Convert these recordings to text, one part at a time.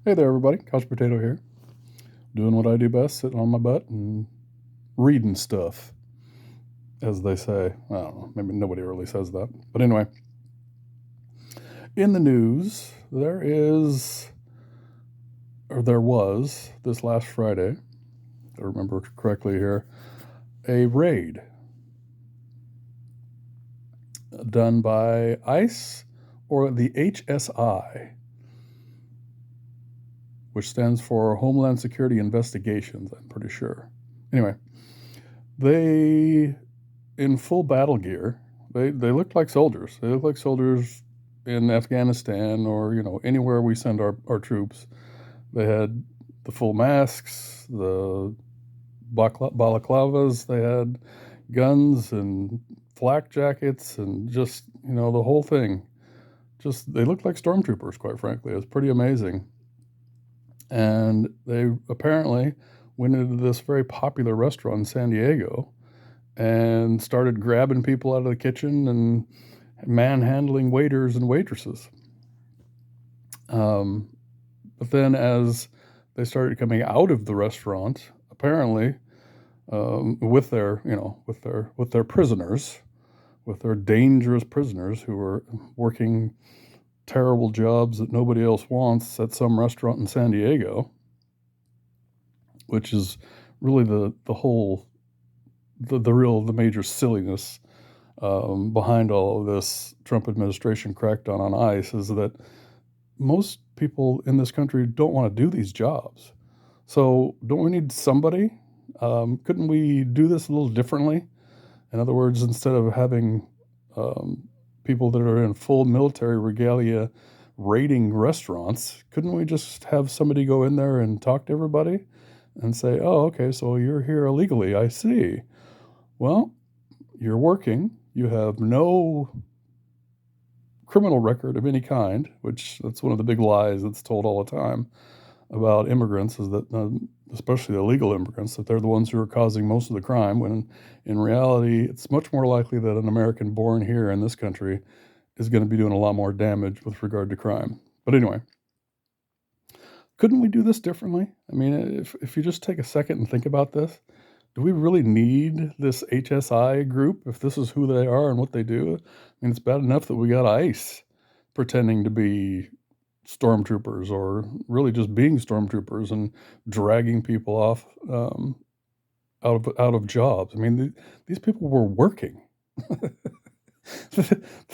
Hey there, everybody. Couch Potato here. Doing what I do best, sitting on my butt and reading stuff, as they say. I don't know. Maybe nobody really says that. But anyway, in the news, there was, this last Friday, if I remember correctly here, a raid done by ICE or the HSI, which stands for Homeland Security Investigations, I'm pretty sure. Anyway, they, in full battle gear, they looked like soldiers. They looked like soldiers in Afghanistan or, anywhere we send our troops. They had the full masks, the balaclavas, they had guns and flak jackets and just, the whole thing. Just, they looked like stormtroopers, quite frankly. It was pretty amazing. And they apparently went into this very popular restaurant in San Diego and started grabbing people out of the kitchen and manhandling waiters and waitresses. But then, as they started coming out of the restaurant, apparently, with their prisoners, with their dangerous prisoners who were working terrible jobs that nobody else wants at some restaurant in San Diego, which is really the major silliness behind all of this Trump administration crackdown on ICE, is that most people in this country don't want to do these jobs. So don't we need somebody? Couldn't we do this a little differently? In other words, instead of having people that are in full military regalia raiding restaurants, couldn't we just have somebody go in there and talk to everybody and say, oh, okay, so you're here illegally, I see. Well, you're working, you have no criminal record of any kind, which that's one of the big lies that's told all the time about immigrants, is that especially the illegal immigrants, that they're the ones who are causing most of the crime, when in reality it's much more likely that an American born here in this country is going to be doing a lot more damage with regard to crime. But anyway, couldn't we do this differently? I mean, if you just take a second and think about this, do we really need this HSI group if this is who they are and what they do? I mean, it's bad enough that we got ICE pretending to be stormtroopers, or really just being stormtroopers and dragging people off out of jobs. I mean, these people were working.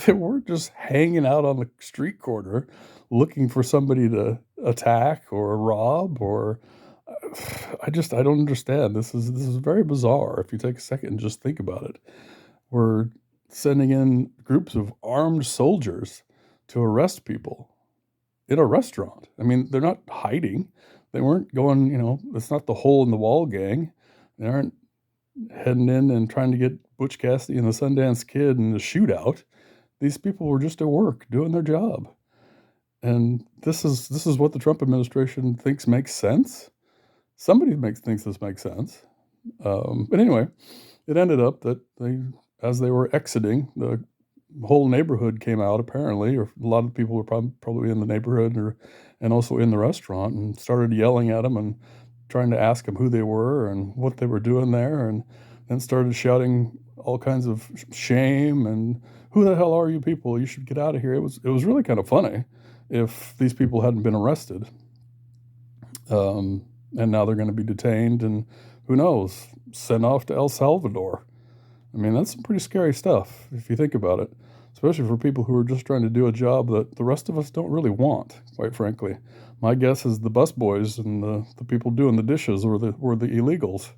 They weren't just hanging out on the street corner looking for somebody to attack or rob. Or I don't understand. This is very bizarre if you take a second and just think about it. We're sending in groups of armed soldiers to arrest people in a restaurant. I mean, they're not hiding. They weren't going, it's not the hole in the wall gang. They aren't heading in and trying to get Butch Cassidy and the Sundance Kid in the shootout. These people were just at work doing their job. And this is what the Trump administration thinks makes sense. Somebody thinks this makes sense. But anyway, it ended up that as they were exiting, the whole neighborhood came out, apparently, or a lot of people were probably in the neighborhood and also in the restaurant, and started yelling at them and trying to ask them who they were and what they were doing there, and then started shouting all kinds of shame and who the hell are you people? You should get out of here. It was really kind of funny if these people hadn't been arrested. And now they're going to be detained and, who knows, sent off to El Salvador. I mean, that's some pretty scary stuff if you think about it, especially for people who are just trying to do a job that the rest of us don't really want, quite frankly. My guess is the busboys and the people doing the dishes were the illegals.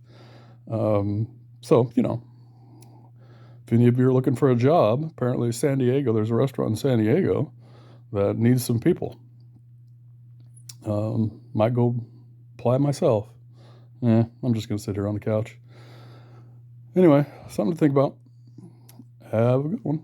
So, if any of you are looking for a job, apparently there's a restaurant in San Diego that needs some people. Might go apply myself. I'm just going to sit here on the couch. Anyway, something to think about. Have a good one.